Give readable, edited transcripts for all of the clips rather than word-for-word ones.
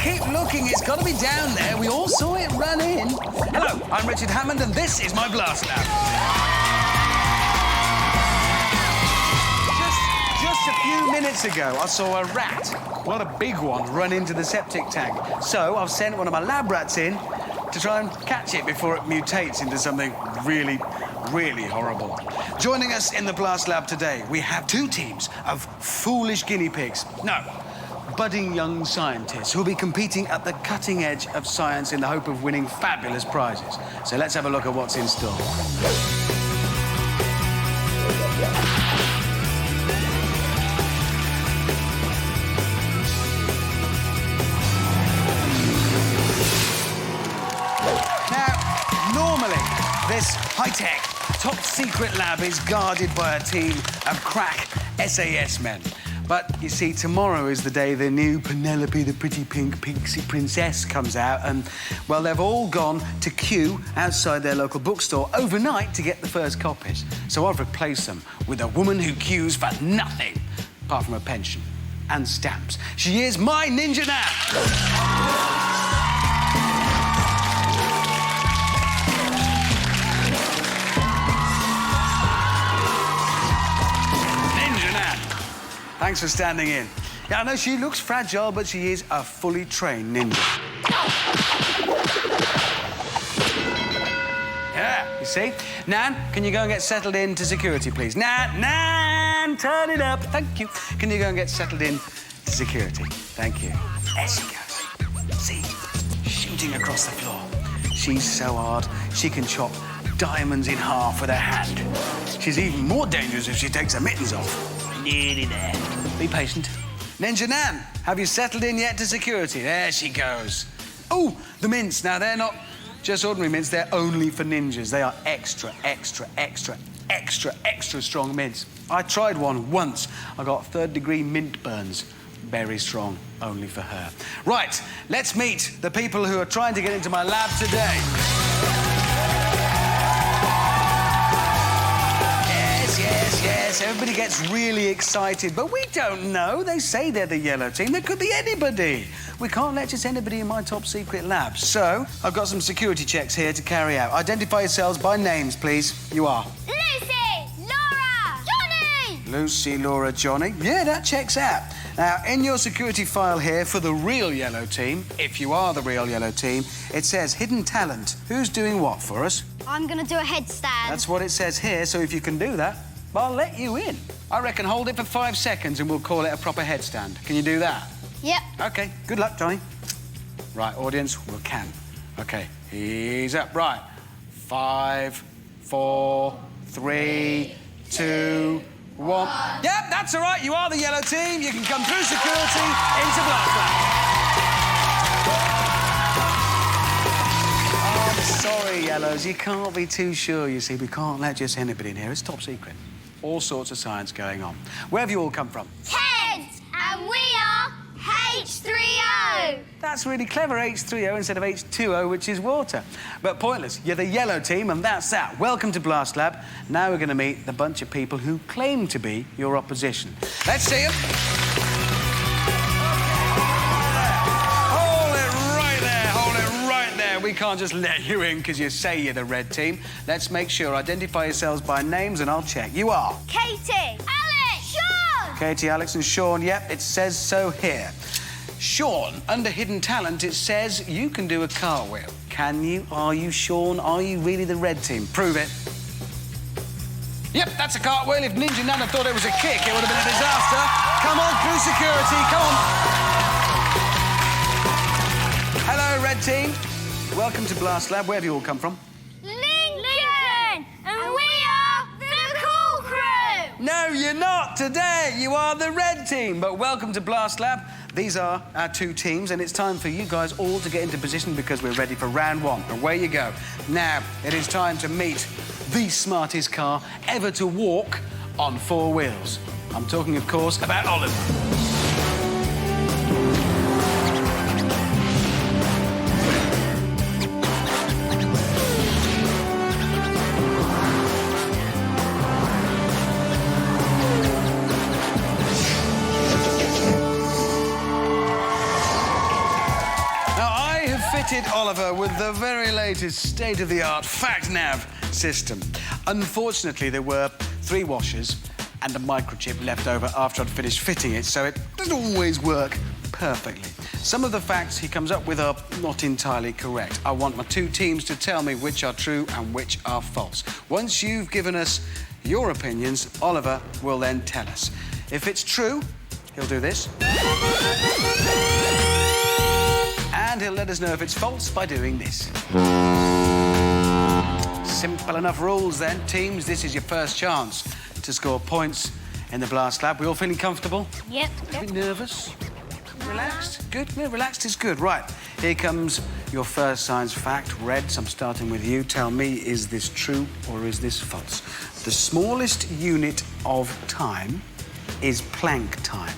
Keep looking, it's got to be down there. We all saw it run in. Hello, I'm Richard Hammond, and this is my blast lab. Just a few minutes ago, I saw a rat, quite a big one, run into the septic tank. So I've sent one of my lab rats in to try and catch it before it mutates into something really, really horrible. Joining us in the blast lab today, we have two teams of foolish guinea pigs. No, budding young scientists who'll be competing at the cutting edge of science in the hope of winning fabulous prizes. So let's have a look at what's in store. Now, normally, this high-tech, top-secret lab is guarded by a team of crack SAS men. But, you see, tomorrow is the day the new Penelope the Pretty Pink Pixie Princess comes out, and, well, they've all gone to queue outside their local bookstore overnight to get the first copies. So I've replaced them with a woman who queues for nothing, apart from a pension and stamps. She is my Ninja Nan! Thanks for standing in. Yeah, I know she looks fragile, but she is a fully trained ninja. Yeah, you see? Nan, can you go and get settled in to security, please? Nan, turn it up. Thank you. Can you go and get settled in to security? Thank you. There she goes. See? Shooting across the floor. She's so hard, she can chop diamonds in half with her hand. She's even more dangerous if she takes her mittens off. Nearly there. Be patient. Ninja Nan, have you settled in yet to security? There she goes. Oh, the mints. Now, they're not just ordinary mints, they're only for ninjas. They are extra, extra, extra, extra, extra strong mints. I tried one once. I got third-degree mint burns. Very strong, only for her. Right, let's meet the people who are trying to get into my lab today. Yes, everybody gets really excited, but we don't know. They say they're the yellow team. There could be anybody. We can't let just anybody in my top secret lab. So, I've got some security checks here to carry out. Identify yourselves by names, please. You are? Lucy, Laura, Johnny! Lucy, Laura, Johnny. Yeah, that checks out. Now, in your security file here for the real yellow team, if you are the real yellow team, it says hidden talent. Who's doing what for us? I'm going to do a headstand. That's what it says here, so if you can do that, I'll let you in. I reckon hold it for 5 seconds and we'll call it a proper headstand. Can you do that? Yep. OK, good luck, Johnny. Right, audience, we'll can. OK, he's up. Right. 5, 4, 3, 2, 1. Yep, that's all right. You are the yellow team. You can come through security into blast lab. Oh, I'm sorry, yellows. You can't be too sure, you see. We can't let just anybody in here. It's top secret. All sorts of science going on. Where have you all come from? Kent, and we are H3O. That's really clever, H3O instead of H2O, which is water. But pointless. You're the yellow team, and that's that. Welcome to Blast Lab. Now we're going to meet the bunch of people who claim to be your opposition. Let's see them. We can't just let you in because you say you're the red team. Let's make sure. Identify yourselves by names and I'll check. You are? Katie, Alex, Sean. Katie, Alex and Sean. Yep, it says so here. Sean, under hidden talent, it says you can do a cartwheel. Can you? Are you, Sean? Are you really the red team? Prove it. Yep, that's a cartwheel. If Ninja Nan had thought it was a kick, it would have been a disaster. Come on, through security. Come on. Hello, red team. Welcome to Blast Lab. Where have you all come from? Lincoln! And we are the Cool Crew! No, you're not. Today, you are the red team. But welcome to Blast Lab. These are our two teams, and it's time for you guys all to get into position because we're ready for round one. Away you go. Now, it is time to meet the smartest car ever to walk on four wheels. I'm talking, of course, about Oliver. Fitted Oliver with the very latest state-of-the-art FactNav system. Unfortunately, there were 3 washers and a microchip left over after I'd finished fitting it, so it doesn't always work perfectly. Some of the facts he comes up with are not entirely correct. I want my two teams to tell me which are true and which are false. Once you've given us your opinions, Oliver will then tell us. If it's true, he'll do this. And he'll let us know if it's false by doing this. Simple enough rules then. Teams, this is your first chance to score points in the Blast Lab. We all feeling comfortable? Yep. A bit nervous? Relaxed? Good? Yeah, relaxed is good. Right, here comes your first science fact. Reds, I'm starting with you. Tell me, is this true or is this false? The smallest unit of time is Planck time.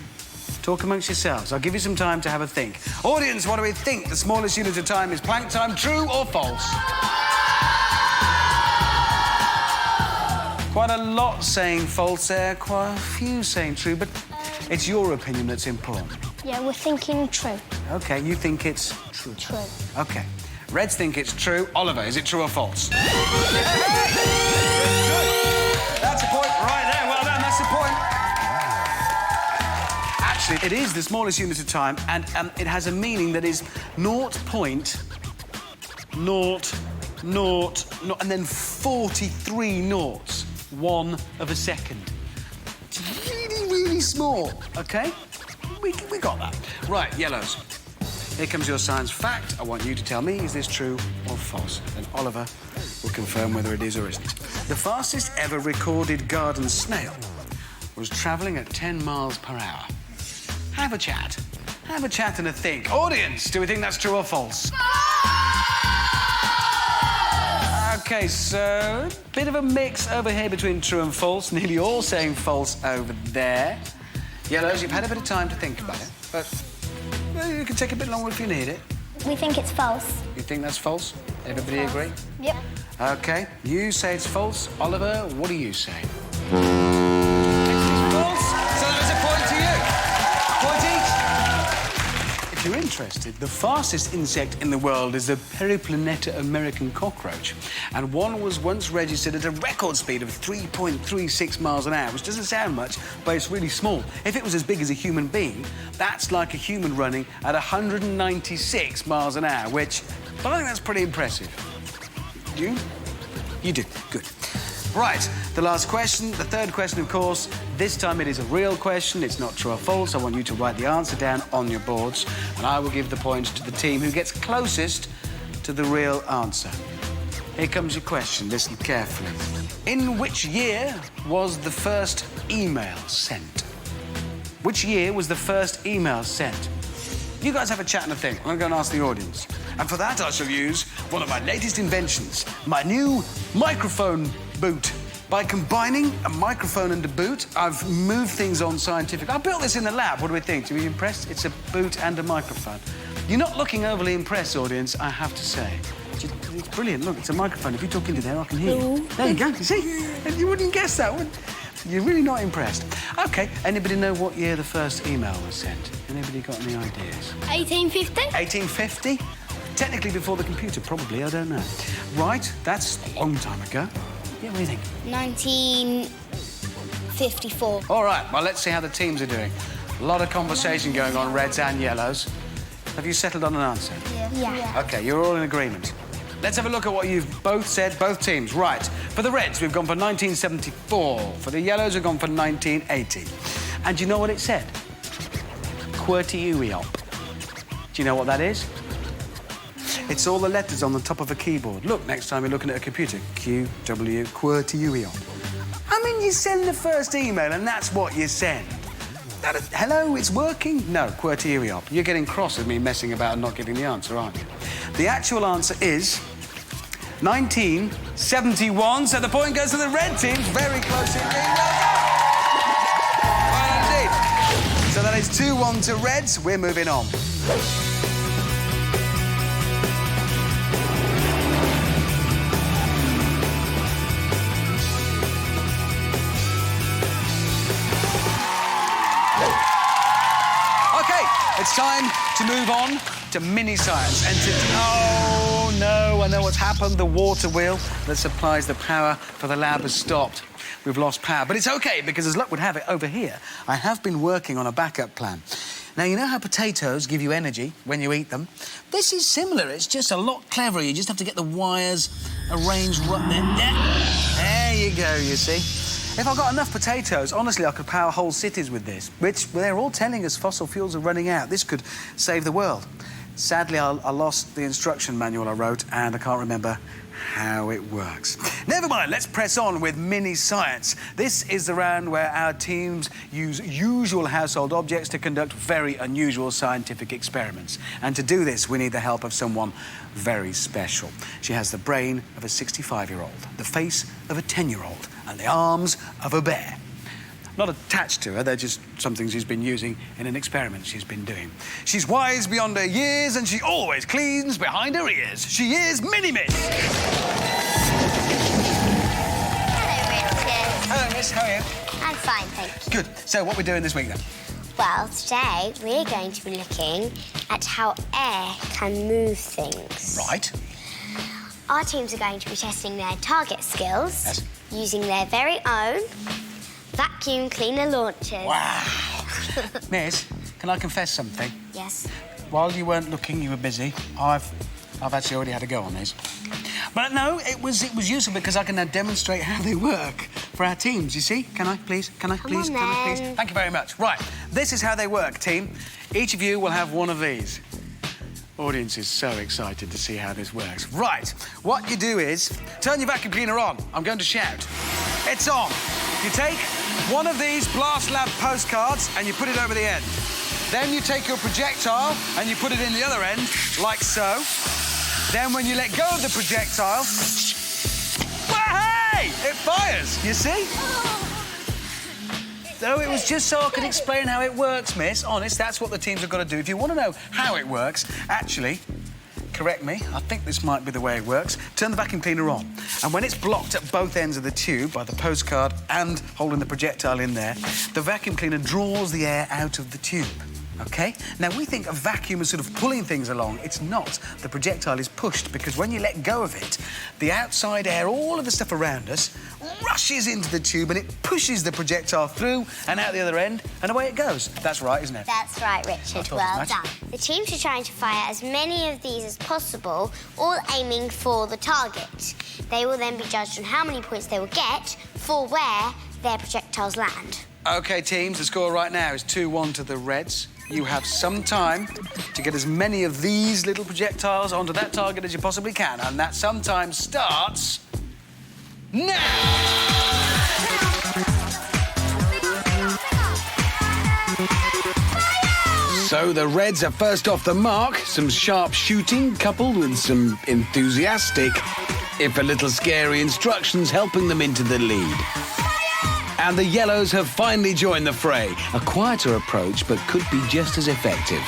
Talk amongst yourselves. I'll give you some time to have a think. Audience, what do we think? The smallest unit of time is Planck time. True or false? Quite a lot saying false there. Quite a few saying true, but it's your opinion that's important. Yeah, we're thinking true. OK, you think it's true? True. OK. Reds think it's true. Oliver, is it true or false? Good. That's a point right there. Well done, that's the point. Actually, it is the smallest unit of time, and it has a meaning that is 0.00, and then 43 noughts, 1 of a second. It's really, really small, OK? We got that. Right, yellows. Here comes your science fact. I want you to tell me, is this true or false? And Oliver will confirm whether it is or isn't. The fastest ever recorded garden snail was travelling at 10 miles per hour. Have a chat. Have a chat and a think. Audience, do we think that's true or false? OK, so a bit of a mix over here between true and false. Nearly all saying false over there. Yellows, you've had a bit of time to think about it, but well, you can take a bit longer if you need it. We think it's false. You think that's false? Everybody agree? Yep. OK, you say it's false. Oliver, what do you say? It's false, so that was a point to you. Point each. If you're interested, the fastest insect in the world is the Periplaneta American cockroach. And one was once registered at a record speed of 3.36 miles an hour, which doesn't sound much, but it's really small. If it was as big as a human being, that's like a human running at 196 miles an hour, which I think that's pretty impressive. You? You do. Good. Right, the last question, the third question, of course. This time it is a real question. It's not true or false. I want you to write the answer down on your boards, and I will give the points to the team who gets closest to the real answer. Here comes your question. Listen carefully. In which year was the first email sent? Which year was the first email sent? You guys have a chat and a think. I'm going to go and ask the audience. And for that, I shall use one of my latest inventions, my new microphone boot. By combining a microphone and a boot, I've moved things on scientific. I built this in the lab. What do we think? Do we impressed? It's a boot and a microphone. You're not looking overly impressed, audience, I have to say. It's brilliant. Look, it's a microphone. If you talk into there, I can hear you. There you go. You see? You wouldn't guess that, would you? You're really not impressed. OK, anybody know what year the first email was sent? Anybody got any ideas? 1850? 1850? Technically before the computer, probably, I don't know. Right, that's a long time ago. Yeah, what do you think? 1954. All right, well, let's see how the teams are doing. A lot of conversation going on, reds and yellows. Have you settled on an answer? Yeah. OK, you're all in agreement. Let's have a look at what you've both said, both teams. Right, for the reds, we've gone for 1974. For the yellows, we've gone for 1980. And do you know what it said? QWERTY-UWEOP. Do you know what that is? It's all the letters on the top of a keyboard. Look, next time you're looking at a computer. Q, W, QWERTY-UWEOP. I mean, you send the first email and that's what you send? Hello, it's working? No, QWERTY op. You're getting cross with me messing about and not getting the answer, aren't you? The actual answer is 1971, so the point goes to the red team. Very close indeed. Well indeed. So that is 2-1 to Reds. We're moving on. OK, it's time to move on to mini science. And oh, no, I know what's happened. The water wheel that supplies the power for the lab has stopped. We've lost power. But it's OK, because as luck would have it, over here, I have been working on a backup plan. Now, you know how potatoes give you energy when you eat them? This is similar. It's just a lot cleverer. You just have to get the wires arranged right there. There you go, you see. If I got enough potatoes, honestly, I could power whole cities with this, which they're all telling us fossil fuels are running out. This could save the world. Sadly, I lost the instruction manual I wrote, and I can't remember how it works. Never mind, let's press on with mini science. This is the round where our teams use usual household objects to conduct very unusual scientific experiments. And to do this, we need the help of someone very special. She has the brain of a 65-year-old, the face of a 10-year-old, and the arms of a bear. Not attached to her, they're just something she's been using in an experiment she's been doing. She's wise beyond her years, and she always cleans behind her ears. She is Mini-Miss. Hello, Richard. Hello, Miss, how are you? I'm fine, thank you. Good. So, what are we doing this week, then? Well, today we're going to be looking at how air can move things. Right. Our teams are going to be testing their target skills Yes. using their very own vacuum cleaner launchers. Wow. Miss, can I confess something? Yes. While you weren't looking, you were busy. I've actually already had a go on these. But no, it was useful because I can now demonstrate how they work for our teams, you see? Can I, please? Can I, please? Come Can on, I, please? then. Thank you very much. Right, this is how they work, team. Each of you will have one of these. Audience is so excited to see how this works. Right, what you do is turn your vacuum cleaner on. I'm going to shout. It's on. You take one of these Blast Lab postcards and you put it over the end. Then you take your projectile and you put it in the other end, like so. Then when you let go of the projectile, well, hey, it fires, you see? So it was just so I could explain how it works, Miss. Honest, that's what the teams have got to do. If you want to know how it works, actually, correct me, I think this might be the way it works. Turn the vacuum cleaner on, and when it's blocked at both ends of the tube by the postcard and holding the projectile in there, the vacuum cleaner draws the air out of the tube. OK? Now, we think a vacuum is sort of pulling things along. It's not. The projectile is pushed because when you let go of it, the outside air, all of the stuff around us, rushes into the tube and it pushes the projectile through and out the other end, and away it goes. That's right, isn't it? That's right, Richard. Well done. The teams are trying to fire as many of these as possible, all aiming for the target. They will then be judged on how many points they will get for where their projectiles land. OK, teams, the score right now is 2-1 to the Reds. You have some time to get as many of these little projectiles onto that target as you possibly can, and that sometime starts now! So the Reds are first off the mark. Some sharp shooting coupled with some enthusiastic, if a little scary, instructions helping them into the lead. And the Yellows have finally joined the fray. A quieter approach, but could be just as effective.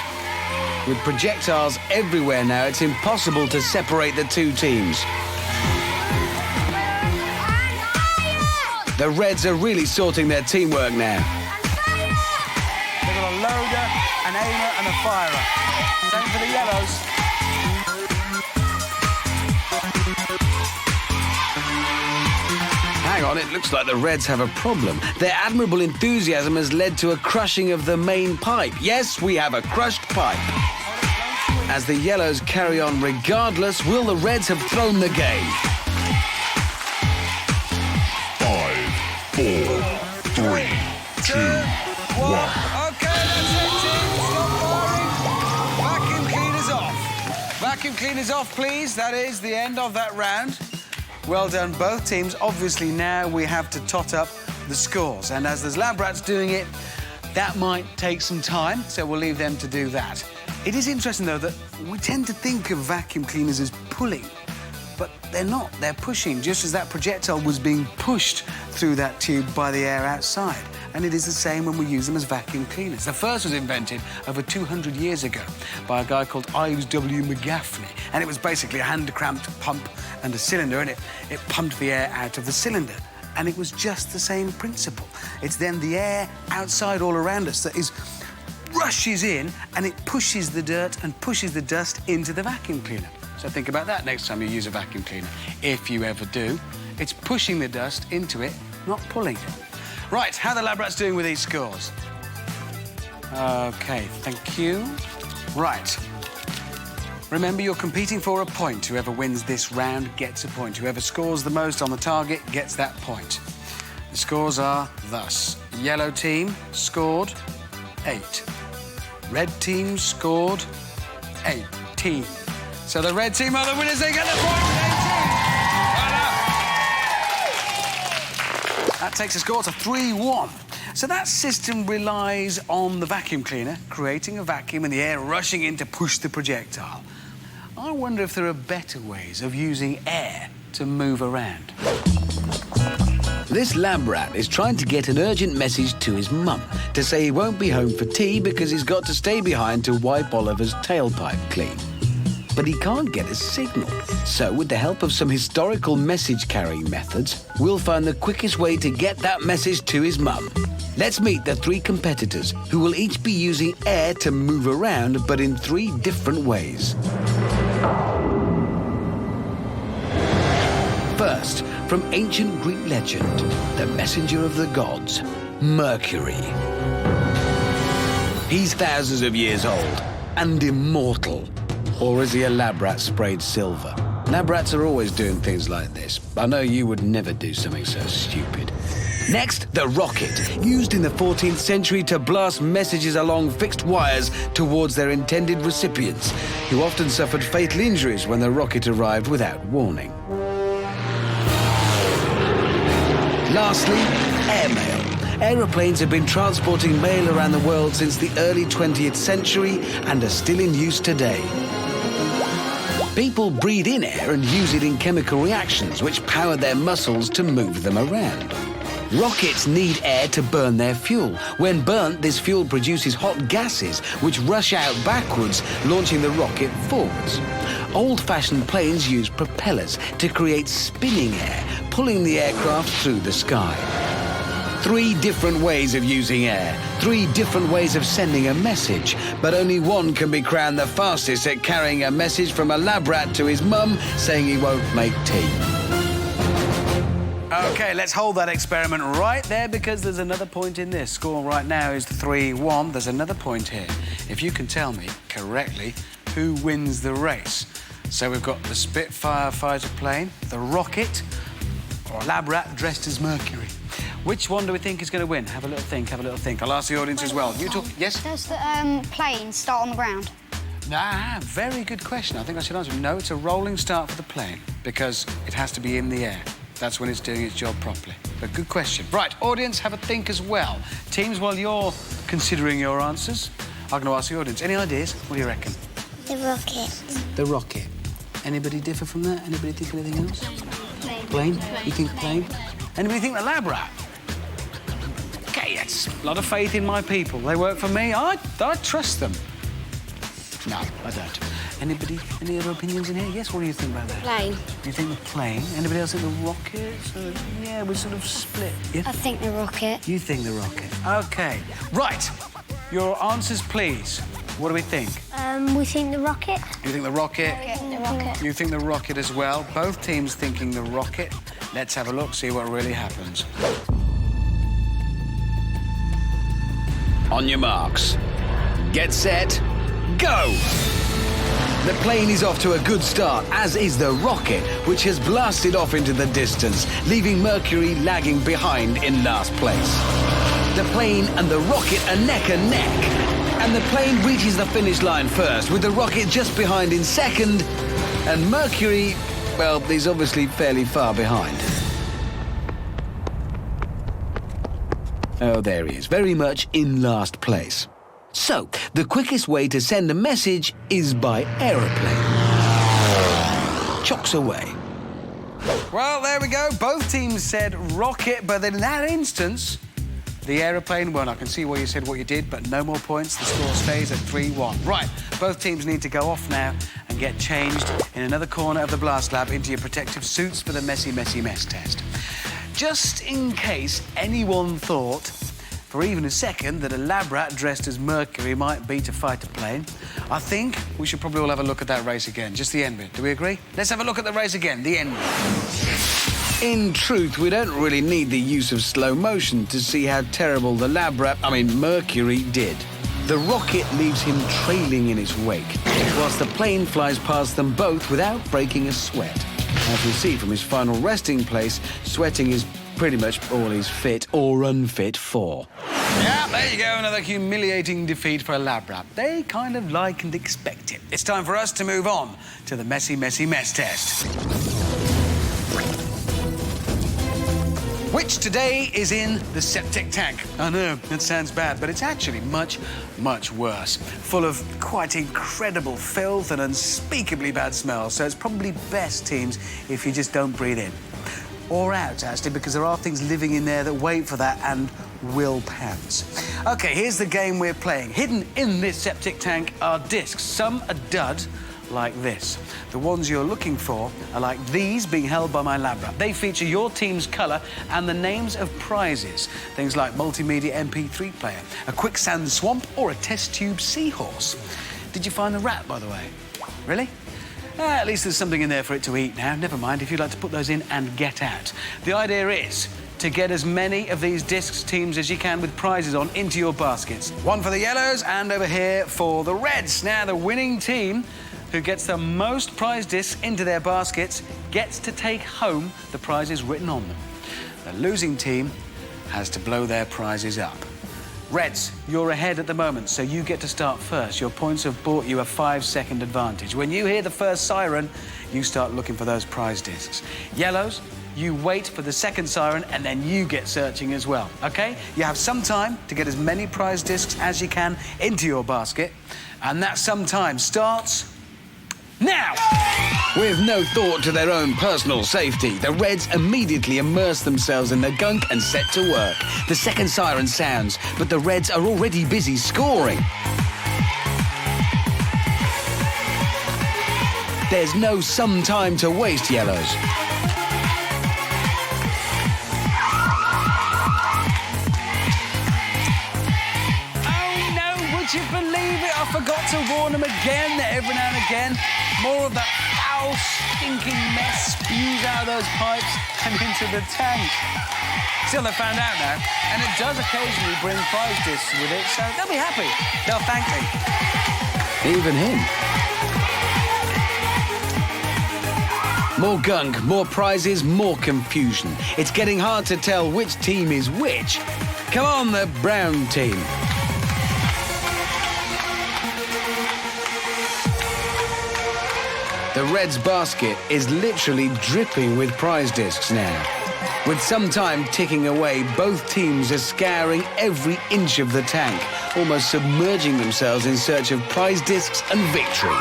With projectiles everywhere now, it's impossible to separate the two teams. The Reds are really sorting their teamwork now. They've got a loader, an aimer and a firer. Same for the Yellows. Hang on, it looks like the Reds have a problem. Their admirable enthusiasm has led to a crushing of the main pipe. Yes, we have a crushed pipe. As the Yellows carry on regardless, will the Reds have thrown the game? 5, 4, 3, 2, 1. OK, that's it, team. Stop firing. Vacuum cleaners off. Vacuum cleaners off, please. That is the end of that round. Well done, both teams. Obviously, now we have to tot up the scores. And as there's lab rats doing it, that might take some time, so we'll leave them to do that. It is interesting, though, that we tend to think of vacuum cleaners as pulling, but they're not. They're pushing, just as that projectile was being pushed through that tube by the air outside. And it is the same when we use them as vacuum cleaners. The first was invented over 200 years ago by a guy called Ives W. McGaffney, and it was basically a hand-cramped pump and a cylinder, and it pumped the air out of the cylinder. And it was just the same principle. It's then the air outside all around us that rushes in, and it pushes the dirt and pushes the dust into the vacuum cleaner. So think about that next time you use a vacuum cleaner. If you ever do, it's pushing the dust into it, not pulling it. Right, how are the lab rats doing with these scores? OK, thank you. Right. Remember, you're competing for a point. Whoever wins this round gets a point. Whoever scores the most on the target gets that point. The scores are thus. Yellow team scored 8. Red team scored 18. So the red team are the winners. They get the point with 18. Well done. That takes the score to 3-1. So that system relies on the vacuum cleaner creating a vacuum and the air rushing in to push the projectile. I wonder if there are better ways of using air to move around. This lab rat is trying to get an urgent message to his mum to say he won't be home for tea because he's got to stay behind to wipe Oliver's tailpipe clean. But he can't get a signal. So, with the help of some historical message-carrying methods, we'll find the quickest way to get that message to his mum. Let's meet the 3 competitors who will each be using air to move around, but in 3 different ways. First, from ancient Greek legend, the messenger of the gods, Mercury. He's thousands of years old and immortal. Or is he a lab rat sprayed silver? Lab rats are always doing things like this. I know you would never do something so stupid. Next, the rocket, used in the 14th century to blast messages along fixed wires towards their intended recipients, who often suffered fatal injuries when the rocket arrived without warning. Lastly, airmail. Aeroplanes have been transporting mail around the world since the early 20th century and are still in use today. People breathe in air and use it in chemical reactions which power their muscles to move them around. Rockets need air to burn their fuel. When burnt, this fuel produces hot gases which rush out backwards, launching the rocket forwards. Old-fashioned planes use propellers to create spinning air, pulling the aircraft through the sky. 3 different ways of using air, 3 different ways of sending a message, but only one can be crowned the fastest at carrying a message from a lab rat to his mum saying he won't make tea. OK, let's hold that experiment right there because there's another point in this. Score right now is 3-1. There's another point here. If you can tell me correctly who wins the race. So we've got the Spitfire fighter plane, the rocket, or a lab rat dressed as Mercury. Which one do we think is going to win? Have a little think, have a little think. I'll ask the audience as well. You talk... Yes? Does the plane start on the ground? Nah, very good question. I think I should answer. No, it's a rolling start for the plane because it has to be in the air. That's when it's doing its job properly. But good question. Right, audience, have a think as well. Teams, while you're considering your answers, I'm going to ask the audience. Any ideas? What do you reckon? The rocket. The rocket. Anybody differ from that? Anybody think anything else? Plane. You think plane? Anybody think the lab rat? OK, that's a lot of faith in my people. They work for me. I trust them. No, I don't. Anybody, any other opinions in here? Yes, what do you think about that? Plane. You think the plane? Anybody else think the rocket? Yeah, we're sort of split. Yeah? I think the rocket. You think the rocket. OK. Right. Your answers, please. What do we think? We think the rocket. You think the rocket? The rocket. You think the rocket as well. Both teams thinking the rocket. Let's have a look, see what really happens. On your marks. Get set. Go! The plane is off to a good start, as is the rocket, which has blasted off into the distance, leaving Mercury lagging behind in last place. The plane and the rocket are neck and neck. And the plane reaches the finish line first, with the rocket just behind in second. And Mercury, well, he's obviously fairly far behind. Oh, there he is, very much in last place. So, the quickest way to send a message is by aeroplane. Chocks away. Well, there we go. Both teams said rocket, but in that instance, the aeroplane won. I can see why you said what you did, but no more points. The score stays at 3-1. Right, both teams need to go off now and get changed in another corner of the blast lab into your protective suits for the messy, messy mess test. Just in case anyone thought for even a second that a lab rat dressed as Mercury might beat a fighter plane, I think we should probably all have a look at that race again. Just the end bit. Do we agree? Let's have a look at the race again. The end bit. In truth, we don't really need the use of slow motion to see how terrible the Mercury did. The rocket leaves him trailing in its wake, whilst the plane flies past them both without breaking a sweat. As we see from his final resting place, sweating is pretty much all he's fit or unfit for. Yeah, there you go, another humiliating defeat for a lab rat. They kind of like and expect it. It's time for us to move on to the messy, messy mess test. Which today is in the septic tank. I know, that sounds bad, but it's actually much, much worse. Full of quite incredible filth and unspeakably bad smells, so it's probably best, teams, if you just don't breathe in. Or out, actually, because there are things living in there that wait for that and will pounce. OK, here's the game we're playing. Hidden in this septic tank are discs. Some are dud, like this. The ones you're looking for are like these being held by my lab rat. They feature your team's colour and the names of prizes. Things like multimedia MP3 player, a quicksand swamp or a test tube seahorse. Did you find the rat, by the way? Really? At least there's something in there for it to eat now. Never mind if you'd like to put those in and get out. The idea is to get as many of these discs, teams, as you can with prizes on into your baskets. One for the yellows and over here for the reds. Now, the winning team who gets the most prize discs into their baskets gets to take home the prizes written on them. The losing team has to blow their prizes up. Reds, you're ahead at the moment, so you get to start first. Your points have bought you a 5-second advantage. When you hear the first siren, you start looking for those prize discs. Yellows, you wait for the second siren and then you get searching as well, OK? You have some time to get as many prize discs as you can into your basket, and that some time starts now! With no thought to their own personal safety, the Reds immediately immerse themselves in the gunk and set to work. The second siren sounds, but the Reds are already busy scoring. There's no some time to waste, Yellows. Would you believe it? I forgot to warn them again that every now and again, more of that foul, stinking mess spews out of those pipes and into the tank. Still, they found out now, and it does occasionally bring prize discs with it, so they'll be happy. They'll thank me. Even him. More gunk, more prizes, more confusion. It's getting hard to tell which team is which. Come on, the brown team. The Reds' basket is literally dripping with prize discs now. With some time ticking away, both teams are scouring every inch of the tank, almost submerging themselves in search of prize discs and victory.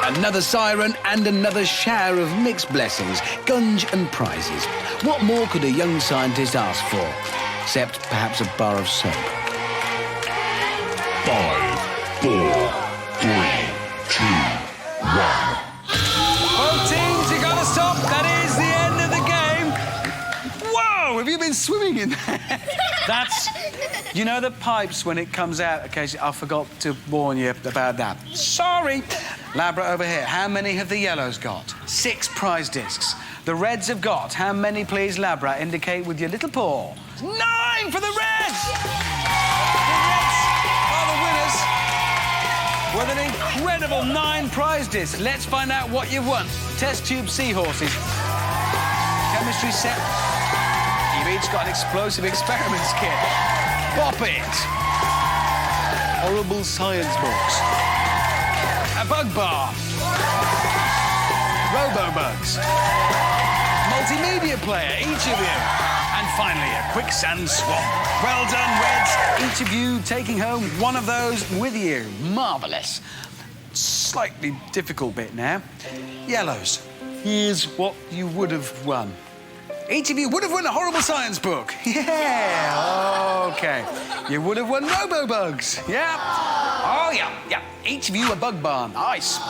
Another siren and another shower of mixed blessings, gunge and prizes. What more could a young scientist ask for? Except perhaps a bar of soap. 5, 4, 3, 2, 1. Both teams, you gotta stop. That is the end of the game. Whoa, have you been swimming in there? That's, you know the pipes when it comes out occasionally? I forgot to warn you about that. Sorry. Labra over here, how many have the yellows got? 6 prize discs. The reds have got, how many please, Labra? Indicate with your little paw. 9 for the reds! The reds are the winners with an incredible 9 prize discs. Let's find out what you've won. Test tube seahorses. Chemistry set. You've each got an explosive experiments kit. Bop it. Horrible science books. A bug bar. Robo-bugs. multimedia player, each of you. And finally, a quicksand swamp. Well done, Reds. Each of you taking home one of those with you. Marvellous. Slightly difficult bit now. Yellows, here's what you would have won. Each of you would have won a horrible science book. Yeah, OK. You would have won Robo-Bugs. Yeah. Oh, yeah. Each of you a bug barn. Nice.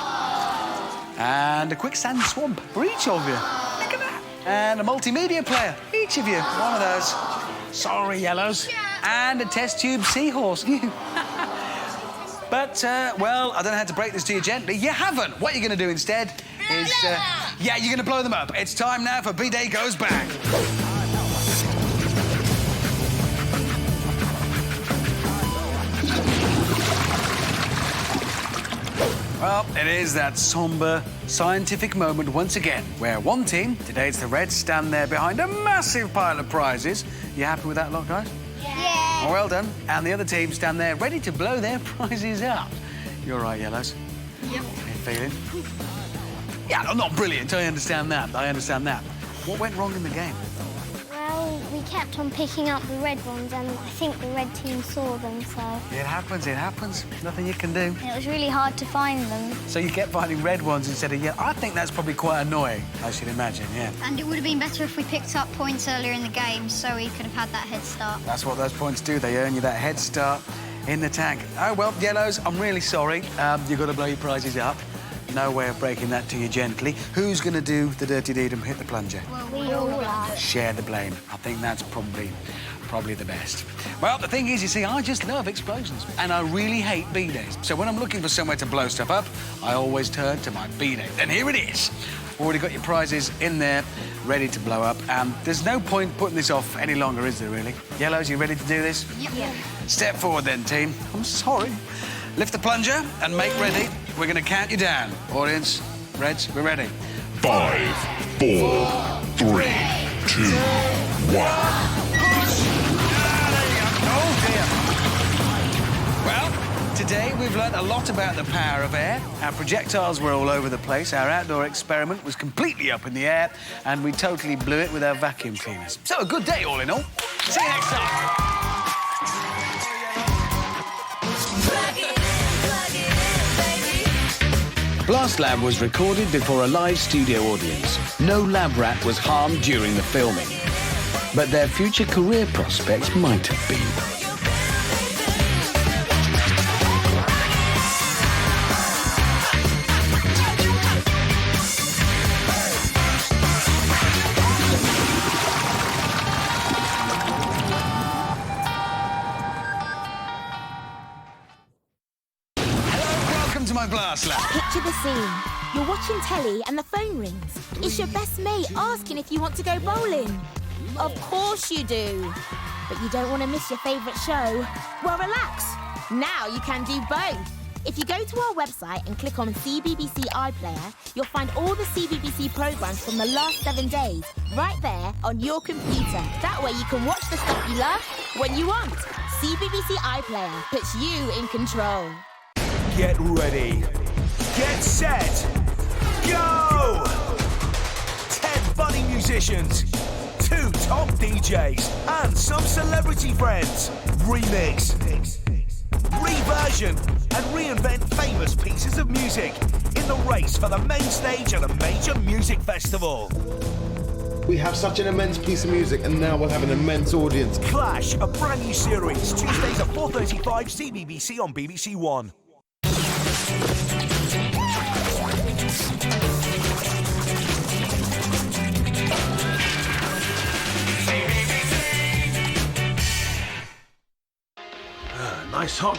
And a quicksand swamp for each of you. Look at that. And a multimedia player. Each of you. One of those. Sorry, yellows. And a test tube seahorse. But, well, I don't know how to break this to you gently. You haven't. What you're going to do instead is... yeah, you're going to blow them up. It's time now for B-Day Goes Back. Well, it is that sombre, scientific moment once again, where one team, today it's the Reds, stand there behind a massive pile of prizes. You happy with that lot, guys? Yeah. Oh, well done. And the other team stand there ready to blow their prizes up. You're right, yellows. Yep. How you feeling? Yeah, I'm not brilliant. I understand that. What went wrong in the game? Well, we kept on picking up the red ones, and I think the red team saw them, so... It happens. Nothing you can do. It was really hard to find them. So you kept finding red ones instead of yellow. I think that's probably quite annoying, I should imagine, yeah. And it would have been better if we picked up points earlier in the game so we could have had that head start. That's what those points do. They earn you that head start in the tank. Oh, well, yellows, I'm really sorry. You've got to blow your prizes up. No way of breaking that to you gently. Who's going to do the dirty deed and hit the plunger? Well, we all are. Share the blame. I think that's probably the best. Well, the thing is, you see, I just love explosions. And I really hate B-Days. So when I'm looking for somewhere to blow stuff up, I always turn to my B-Day. And here it is. Already got your prizes in there, ready to blow up. There's no point putting this off any longer, is there, really? Yellows, you ready to do this? Yep. Yeah. Step forward then, team. I'm sorry. Lift the plunger and make ready. We're going to count you down. Audience, Reds, we're ready. 5, 4, 3, 2, 1. Oh, dear. Well, today we've learnt a lot about the power of air. Our projectiles were all over the place. Our outdoor experiment was completely up in the air, and we totally blew it with our vacuum cleaners. So a good day, all in all. See you next time. Blast Lab was recorded before a live studio audience. No lab rat was harmed during the filming. But their future career prospects might have been. To my Blast Lab. Picture the scene. You're watching telly and the phone rings. It's your best mate asking if you want to go bowling. Of course you do. But you don't want to miss your favourite show. Well, relax. Now you can do both. If you go to our website and click on CBBC iPlayer, you'll find all the CBBC programmes from the last 7 days right there on your computer. That way you can watch the stuff you love when you want. CBBC iPlayer puts you in control. Get ready. Get set. Go! 10 funny musicians, 2 top DJs, and some celebrity friends. Remix, reversion, and reinvent famous pieces of music in the race for the main stage at a major music festival. We have such an immense piece of music, and now we'll have an immense audience. Clash, a brand new series, Tuesdays at 4:35 CBBC on BBC One. Nice hot